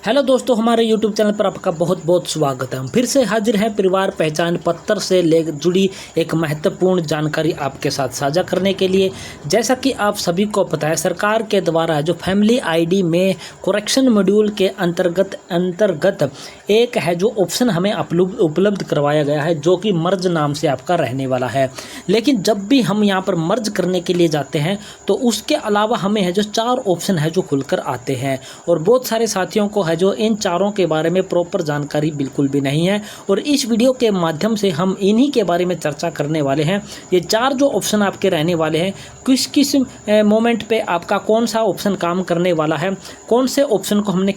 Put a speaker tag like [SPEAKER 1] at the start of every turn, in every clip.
[SPEAKER 1] Hello दोस्तों, हमारे YouTube channel पर आपका बहुत बहुत स्वागत है। हम फिर से हाजिर हैं परिवार पहचान पत्र से जुड़ी एक महत्वपूर्ण जानकारी आपके साथ साझा करने के लिए। जैसा कि आप सभी को पता है, सरकार के द्वारा जो फैमिली आईडी में करेक्शन मॉड्यूल के अंतर्गत एक है जो ऑप्शन हमें उपलब्ध करवाया गया है, जो कि मर्ज नाम से आपका रहने वाला है। लेकिन जब भी हम यहाँ पर मर्ज करने के लिए जाते हैं तो उसके अलावा हमें है जो 4 ऑप्शन है जो खुलकर आते हैं, और बहुत सारे साथियों को है जो इन चारों के बारे में प्रॉपर जानकारी बिल्कुल भी नहीं है। और इस वीडियो के माध्यम से हम इन्हीं के बारे में चर्चा करने वाले हैं। ये 4 जो ऑप्शन आपके रहने वाले हैं, किस किस मोमेंट पे आपका कौन सा ऑप्शन काम करने वाला है, कौन से ऑप्शन को हमने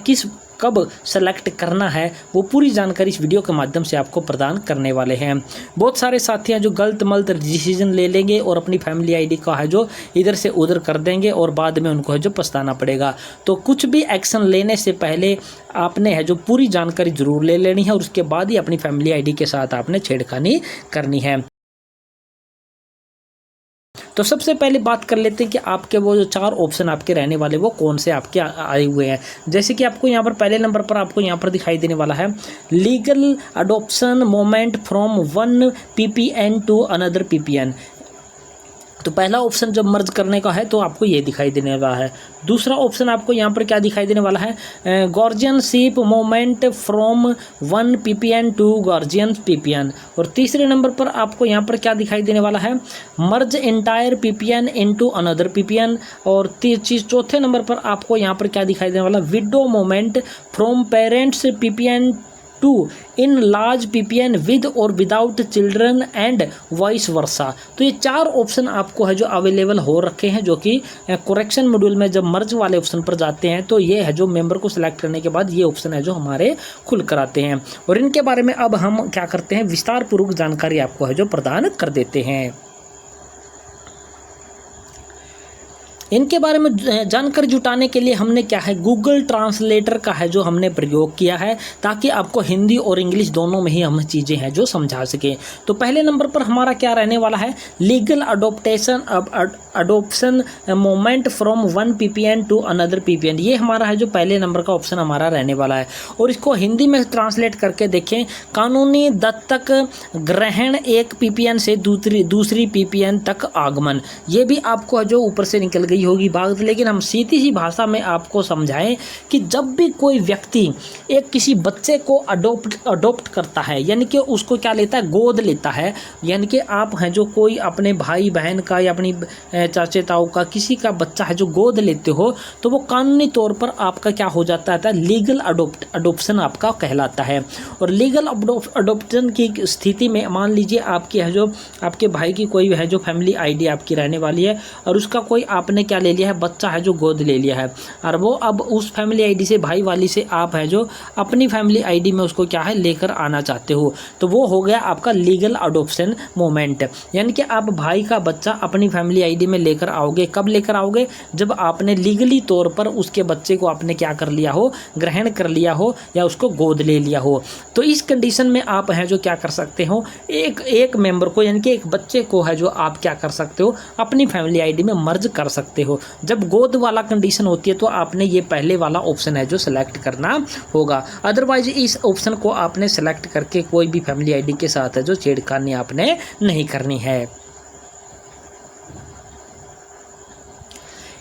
[SPEAKER 1] कब सेलेक्ट करना है, वो पूरी जानकारी इस वीडियो के माध्यम से आपको प्रदान करने वाले हैं। बहुत सारे साथी हैं जो गलत मलत डिसीजन ले लेंगे और अपनी फैमिली आईडी का है जो इधर से उधर कर देंगे और बाद में उनको है जो पछताना पड़ेगा। तो कुछ भी एक्शन लेने से पहले आपने है जो पूरी जानकारी जरूर ले लेनी है और उसके बाद ही अपनी फैमिली आईडी के साथ आपने छेड़खानी करनी है। तो सबसे पहले बात कर लेते हैं कि आपके वो जो 4 ऑप्शन आपके रहने वाले वो कौन से आपके आए हुए हैं। जैसे कि आपको यहाँ पर पहले नंबर पर आपको यहाँ पर दिखाई देने वाला है legal adoption moment from one PPN to another PPN. तो पहला ऑप्शन जब मर्ज करने का है तो आपको ये दिखाई देने वाला है। दूसरा ऑप्शन आपको यहाँ पर क्या दिखाई देने वाला है, guardianship moment from one PPN to guardian PPN. और तीसरे नंबर पर आपको यहाँ पर क्या दिखाई देने वाला है, merge entire PPN into another PPN. और चौथे नंबर पर आपको यहाँ पर क्या दिखाई देने वाला, widow movement from parents PPN to in laws PPN with or without children and vice versa. तो ये 4 ऑप्शन आपको है जो अवेलेबल हो रखे हैं, जो कि करेक्शन मॉड्यूल में जब मर्ज वाले ऑप्शन पर जाते हैं तो ये है जो मेंबर को सिलेक्ट करने के बाद ये ऑप्शन है जो हमारे खुल कर आते हैं। और इनके बारे में अब हम क्या करते हैं, विस्तार पूर्वक जानकारी आपको है जो प्रदान कर देते हैं। इनके बारे में जानकारी जुटाने के लिए हमने क्या है, गूगल ट्रांसलेटर का है जो हमने प्रयोग किया है, ताकि आपको हिंदी और इंग्लिश दोनों में ही हम चीज़ें हैं जो समझा सकें। तो पहले नंबर पर हमारा क्या रहने वाला है, legal adoption moment from one PPN to another PPN. ये हमारा है जो पहले नंबर का ऑप्शन हमारा रहने वाला है। और इसको हिंदी में ट्रांसलेट करके देखें, कानूनी दत्तक ग्रहण एक पीपीएन से दूसरी पीपीएन तक आगमन। ये भी आपको जो ऊपर से निकल गई होगी बात, लेकिन हम सीधी सी भाषा में आपको समझाएं कि जब भी कोई व्यक्ति एक किसी बच्चे को अडोप्ट करता है, यानी कि उसको क्या लेता है, गोद लेता है, यानी कि आप हैं जो कोई अपने भाई बहन का या अपनी चाचे ताऊ का किसी का बच्चा है जो गोद लेते हो, तो वो कानूनी तौर पर आपका क्या हो जाता है, लीगल अडोप्शन आपका कहलाता है। और लीगल अडोप्शन की स्थिति में मान लीजिए आपकी है जो आपके भाई की कोई है जो फैमिली आईडी आपकी रहने वाली है और उसका कोई आपने क्या ले लिया है, बच्चा है जो गोद ले लिया है, और वो अब उस फैमिली आईडी से भाई वाली से आप है जो अपनी फैमिली आईडी में उसको क्या है लेकर आना चाहते हो, तो वो हो गया आपका लीगल अडॉप्शन मोमेंट। यानी कि आप भाई का बच्चा अपनी फैमिली आईडी में लेकर आओगे। कब लेकर आओगे, जब आपने लीगली तौर पर उसके बच्चे को आपने क्या कर लिया हो, ग्रहण कर लिया हो या उसको गोद ले लिया हो। तो इस कंडीशन में आप हैं जो क्या कर सकते हो, एक मेंबर को यानी कि एक बच्चे को है जो आप क्या कर सकते हो, अपनी फैमिली आईडी में मर्ज कर सकते हो। जब गोद वाला कंडीशन होती है तो आपने ये पहले वाला ऑप्शन है जो सिलेक्ट करना होगा। अदरवाइज इस ऑप्शन को आपने सिलेक्ट करके कोई भी फैमिली आईडी के साथ है जो छेड़खानी आपने नहीं करनी है।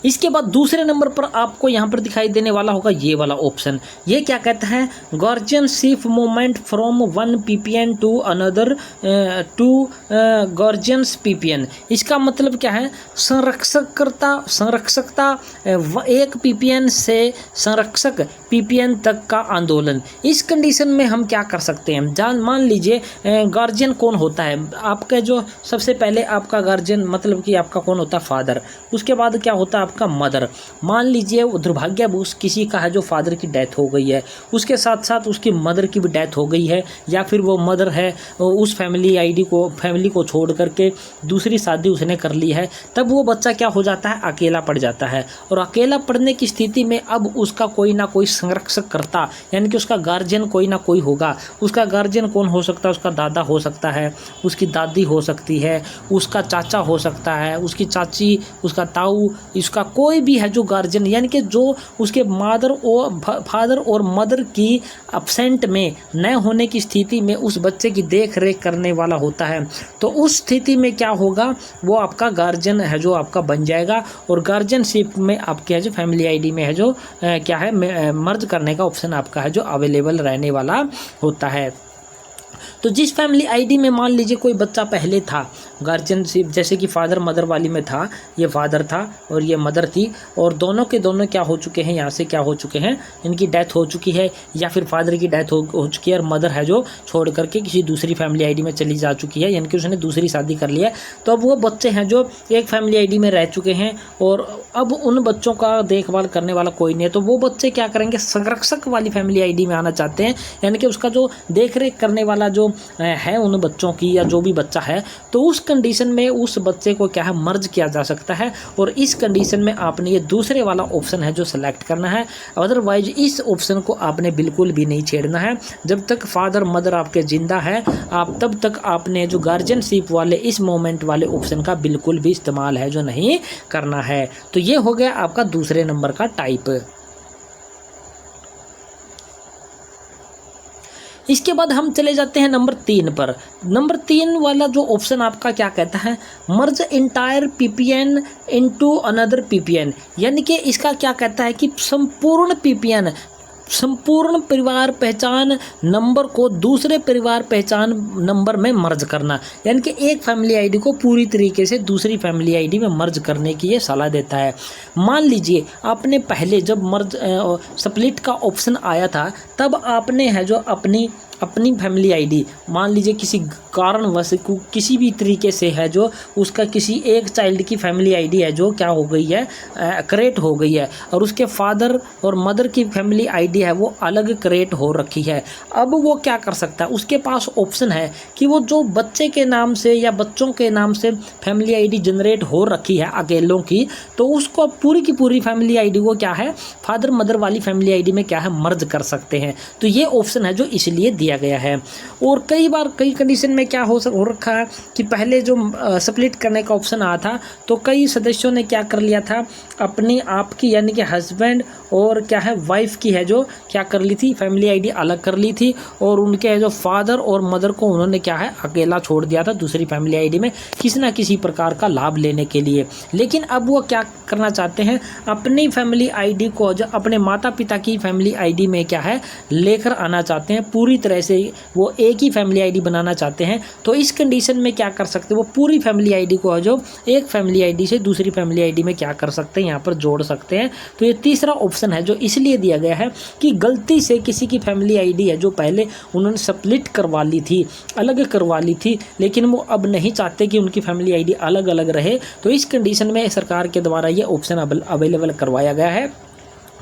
[SPEAKER 1] इसके बाद दूसरे नंबर पर आपको यहाँ पर दिखाई देने वाला होगा ये वाला ऑप्शन। ये क्या कहता है, guardianship moment from one PPN to another to guardians PPN. इसका मतलब क्या है, संरक्षकता एक पीपीएन से संरक्षक पीपीएन तक का आंदोलन। इस कंडीशन में हम क्या कर सकते हैं, मान लीजिए गार्जियन कौन होता है आपका, जो सबसे पहले आपका गार्जियन मतलब कि आपका कौन होता है, फादर। उसके बाद क्या होता है आपका मदर। मान लीजिए दुर्भाग्यवश किसी का है जो फादर की डेथ हो गई है, उसके साथ साथ उसकी मदर की भी डेथ हो गई है, या फिर वो मदर है उस फैमिली को छोड़ करके दूसरी शादी उसने कर ली है, तब वो बच्चा क्या हो जाता है, अकेला पड़ जाता है। और अकेला पड़ने की स्थिति में अब उसका कोई ना कोई संरक्षक करता, यानी कि उसका गार्जियन कोई ना कोई होगा। उसका गार्जियन कौन हो सकता है, उसका दादा हो सकता है, उसकी दादी हो सकती है, उसका चाचा हो सकता है, उसकी चाची, उसका ताऊ, इसका उसका कोई भी है जो गार्जियन, यानी कि जो उसके फादर और मदर की एब्सेंट में न होने की स्थिति में उस बच्चे की देख रेख करने वाला होता है, तो उस स्थिति में क्या होगा, वो आपका गार्जियन है जो आपका बन जाएगा। और गार्जियनशिप में आपके है जो फैमिली आईडी में है जो क्या है मर्ज करने का ऑप्शन आपका है जो अवेलेबल रहने वाला होता है। तो जिस फैमिली आईडी में मान लीजिए कोई बच्चा पहले था गार्जियनशिप, जैसे कि फादर मदर वाली में था, ये फादर था और ये मदर थी, और दोनों के दोनों क्या हो चुके हैं, यहाँ से क्या हो चुके हैं, इनकी डेथ हो चुकी है, या फिर फादर की डेथ हो चुकी है और मदर है जो छोड़ करके किसी दूसरी फैमिली आईडी में चली जा चुकी है, यानी कि उसने दूसरी शादी कर लिया। तो अब वो बच्चे हैं जो एक फैमिली आईडी में रह चुके हैं और अब उन बच्चों का देखभाल करने वाला कोई नहीं है, तो वो बच्चे क्या करेंगे, संरक्षक वाली फैमिली आईडी में आना चाहते हैं, यानी कि उसका जो देख रेख करने वाला जो है उन बच्चों की, या जो भी बच्चा है, तो उस कंडीशन में उस बच्चे को क्या है मर्ज किया जा सकता है। और इस कंडीशन में आपने ये दूसरे वाला ऑप्शन है जो सेलेक्ट करना है, अदरवाइज इस ऑप्शन को आपने बिल्कुल भी नहीं छेड़ना है। जब तक फादर मदर आपके जिंदा है, आप तब तक आपने जो गार्जियनशिप वाले इस मोमेंट वाले ऑप्शन का बिल्कुल भी इस्तेमाल है जो नहीं करना है। तो ये हो गया आपका दूसरे नंबर का टाइप। इसके बाद हम चले जाते हैं नंबर 3 पर। नंबर 3 वाला जो ऑप्शन आपका क्या कहता है, merge entire PPN into another PPN, यानी कि इसका क्या कहता है कि संपूर्ण पीपीएन, संपूर्ण परिवार पहचान नंबर को दूसरे परिवार पहचान नंबर में मर्ज करना, यानी कि एक फैमिली आईडी को पूरी तरीके से दूसरी फैमिली आईडी में मर्ज करने की ये सलाह देता है। मान लीजिए आपने पहले जब मर्ज स्प्लिट का ऑप्शन आया था, तब आपने है जो अपनी फैमिली आईडी, मान लीजिए किसी कारणवश किसी भी तरीके से है जो उसका किसी एक चाइल्ड की फैमिली आईडी है जो क्या हो गई है, क्रिएट हो गई है, और उसके फादर और मदर की फैमिली आईडी है वो अलग क्रिएट हो रखी है। अब वो क्या कर सकता है, उसके पास ऑप्शन है कि वो जो बच्चे के नाम से या बच्चों के नाम से फैमिली आईडी जनरेट हो रखी है अकेलों की, तो उसको पूरी की पूरी फैमिली आईडी को क्या है फादर मदर वाली फैमिली आईडी में क्या है मर्ज कर सकते हैं। तो ये ऑप्शन है जो इसलिए दिया गया है। और कई बार कई कंडीशन में क्या हो रखा है कि पहले जो स्प्लिट करने का ऑप्शन आया था, तो कई सदस्यों ने क्या कर लिया था, अपनी आपकी यानी कि हस्बैंड और क्या है वाइफ की है जो क्या कर ली थी, फैमिली आईडी अलग कर ली थी, और उनके है जो फादर और मदर को उन्होंने क्या है अकेला छोड़ दिया था दूसरी फैमिली आईडी में किसी ना किसी प्रकार का लाभ लेने के लिए। लेकिन अब वो क्या करना चाहते हैं, अपनी फैमिली आईडी को जो अपने माता पिता की फैमिली आईडी में क्या है लेकर आना चाहते हैं, पूरी तरह से वो एक ही फैमिली आईडी बनाना चाहते हैं। तो इस कंडीशन में क्या कर सकते हैं, वो पूरी फैमिली आईडी को जो एक फैमिली आईडी से दूसरी फैमिली आईडी में क्या कर सकते हैं, यहाँ पर जोड़ सकते हैं। तो ये तीसरा ऑप्शन है जो इसलिए दिया गया है कि गलती से किसी की फैमिली आईडी है जो पहले उन्होंने स्प्लिट करवा ली थी, अलग करवा ली थी, लेकिन वो अब नहीं चाहते कि उनकी फैमिली आईडी अलग अलग रहे। तो इस कंडीशन में सरकार के द्वारा ये ऑप्शन अवेलेबल करवाया गया है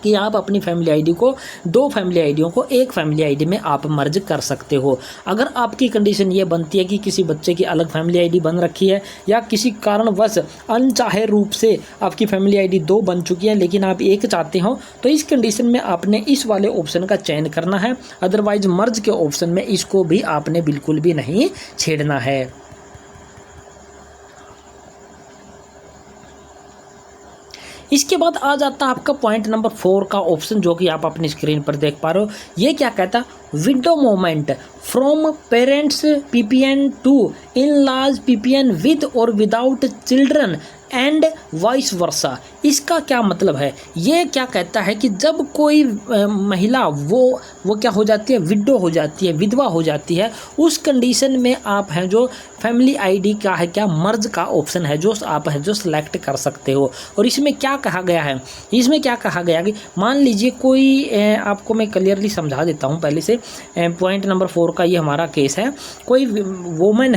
[SPEAKER 1] कि आप अपनी फैमिली आईडी को, दो फैमिली आईडियों को एक फैमिली आईडी में आप मर्ज कर सकते हो। अगर आपकी कंडीशन ये बनती है कि किसी बच्चे की अलग फैमिली आईडी बन रखी है, या किसी कारणवश अनचाहे रूप से आपकी फैमिली आईडी 2 बन चुकी है लेकिन आप एक चाहते हो, तो इस कंडीशन में आपने इस वाले ऑप्शन का चयन करना है। अदरवाइज मर्ज के ऑप्शन में इसको भी आपने बिल्कुल भी नहीं छेड़ना है। इसके बाद आ जाता है आपका पॉइंट नंबर 4 का ऑप्शन, जो कि आप अपनी स्क्रीन पर देख पा रहे हो। ये क्या कहता है, widow movement from parents PPN to in laws PPN with or without children and vice versa. इसका क्या मतलब है, ये क्या कहता है कि जब कोई महिला वो क्या हो जाती है, विडो हो जाती है, विधवा हो जाती है, उस कंडीशन में आप हैं जो फैमिली आईडी का है क्या मर्ज का ऑप्शन है जो आप है जो सिलेक्ट कर सकते हो। और इसमें क्या कहा गया है, इसमें क्या कहा गया कि मान लीजिए कोई आपको मैं क्लियरली समझा देता हूँ पहले से। पॉइंट नंबर 4 का ये हमारा केस है, कोई वोमेन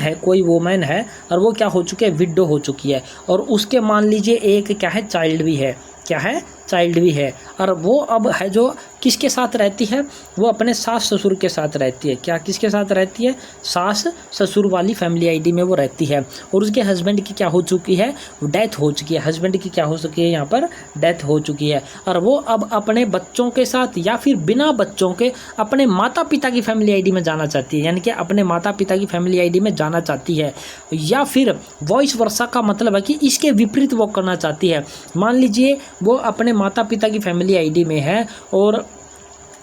[SPEAKER 1] है और वो क्या हो चुकी है, विडो हो चुकी है, और उसके मान लीजिए एक क्या है चाइल्ड भी है, क्या है चाइल्ड भी है, और वो अब है जो किसके साथ रहती है? वो अपने सास ससुर के साथ रहती है। क्या किसके साथ रहती है? सास ससुर वाली फैमिली आईडी में वो रहती है। और उसके हस्बैंड की क्या हो चुकी है? डेथ हो चुकी है। हस्बैंड की क्या हो चुकी है? यहाँ पर डेथ हो चुकी है। और वो अब अपने बच्चों के साथ या फिर बिना बच्चों के अपने माता पिता की फैमिली आईडी में जाना चाहती है, यानी कि अपने माता पिता की फैमिली आईडी में जाना चाहती है। या फिर वॉइस वर्सा का मतलब है कि इसके विपरीत वो करना चाहती है। मान लीजिए वो अपने माता पिता की फैमिली आईडी में है और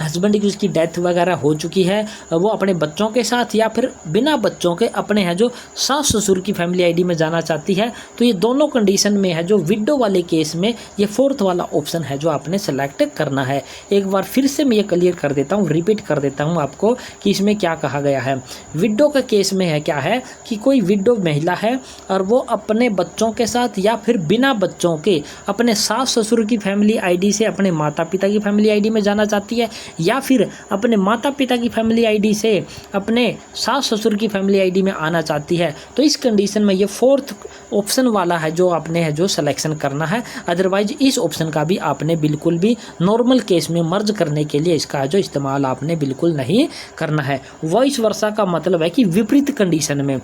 [SPEAKER 1] हस्बैंड की उसकी डेथ वगैरह हो चुकी है, वो अपने बच्चों के साथ या फिर बिना बच्चों के अपने हैं जो सास ससुर की फैमिली आईडी में जाना चाहती है। तो ये दोनों कंडीशन में है जो विडो वाले केस में ये फोर्थ वाला ऑप्शन है जो आपने सेलेक्ट करना है। एक बार फिर से मैं ये क्लियर कर देता हूँ, रिपीट कर देता हूँ आपको कि इसमें क्या कहा गया है। विडो के केस में है क्या है कि कोई विडो महिला है और वो अपने बच्चों के साथ या फिर बिना बच्चों के अपने सास ससुर की फैमिली आईडी से अपने माता पिता की फैमिली आईडी में जाना चाहती है, या फिर अपने माता पिता की फैमिली आईडी से अपने सास ससुर की फैमिली आईडी में आना चाहती है। तो इस कंडीशन में ये फोर्थ ऑप्शन वाला है जो आपने है जो सिलेक्शन करना है। अदरवाइज इस ऑप्शन का भी आपने बिल्कुल भी नॉर्मल केस में मर्ज करने के लिए इसका जो इस्तेमाल आपने बिल्कुल नहीं करना है। वॉइस वर्सा का मतलब है कि विपरीत कंडीशन में,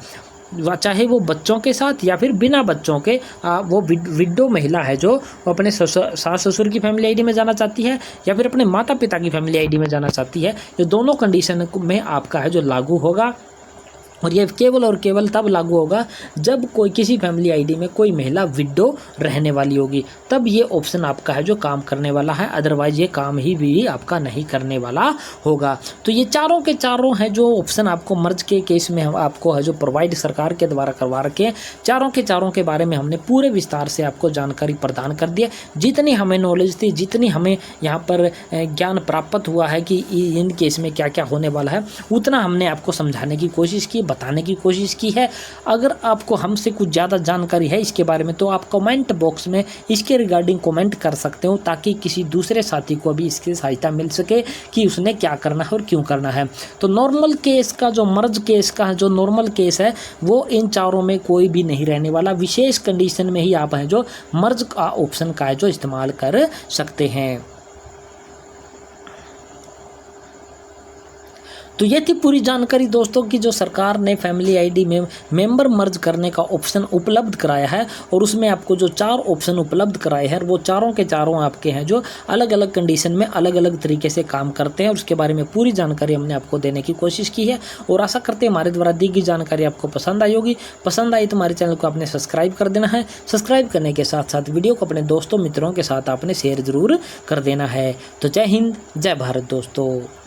[SPEAKER 1] चाहे वो बच्चों के साथ या फिर बिना बच्चों के, वो विडो महिला है जो अपने सास ससुर की फैमिली आईडी में जाना चाहती है या फिर अपने माता पिता की फैमिली आईडी में जाना चाहती है। ये दोनों कंडीशन में आपका है जो लागू होगा। और ये केवल और केवल तब लागू होगा जब कोई किसी फैमिली आईडी में कोई महिला विडो रहने वाली होगी, तब ये ऑप्शन आपका है जो काम करने वाला है। अदरवाइज ये काम ही भी आपका नहीं करने वाला होगा। तो ये चारों के चारों हैं जो ऑप्शन आपको मर्ज के केस में हम आपको है जो प्रोवाइड सरकार के द्वारा करवा रखे हैं। चारों के चारों के बारे में हमने पूरे विस्तार से आपको जानकारी प्रदान कर दिया। जितनी हमें नॉलेज थी, जितनी हमें यहाँ पर ज्ञान प्राप्त हुआ है कि इन केस में क्या क्या होने वाला है, उतना हमने आपको समझाने की कोशिश की, बताने की कोशिश की है। अगर आपको हमसे कुछ ज़्यादा जानकारी है इसके बारे में तो आप कमेंट बॉक्स में इसके रिगार्डिंग कमेंट कर सकते हो, ताकि किसी दूसरे साथी को भी इसकी सहायता मिल सके कि उसने क्या करना है और क्यों करना है। तो नॉर्मल केस का जो मर्ज केस का जो नॉर्मल केस है वो इन चारों में कोई भी नहीं रहने वाला। विशेष कंडीशन में ही आप हैं जो मर्ज का ऑप्शन का है जो इस्तेमाल कर सकते हैं। तो ये थी पूरी जानकारी दोस्तों की जो सरकार ने फैमिली आईडी में मेंबर मर्ज करने का ऑप्शन उपलब्ध कराया है। और उसमें आपको जो 4 ऑप्शन उपलब्ध कराए हैं वो चारों के चारों आपके हैं जो अलग अलग कंडीशन में अलग अलग तरीके से काम करते हैं। और उसके बारे में पूरी जानकारी हमने आपको देने की कोशिश की है और आशा करते हैं हमारे द्वारा दी गई जानकारी आपको पसंद आई होगी। पसंद आई तो हमारे चैनल को आपने सब्सक्राइब कर देना है। सब्सक्राइब करने के साथ साथ वीडियो को अपने दोस्तों मित्रों के साथ आपने शेयर जरूर कर देना है। तो जय हिंद, जय भारत दोस्तों।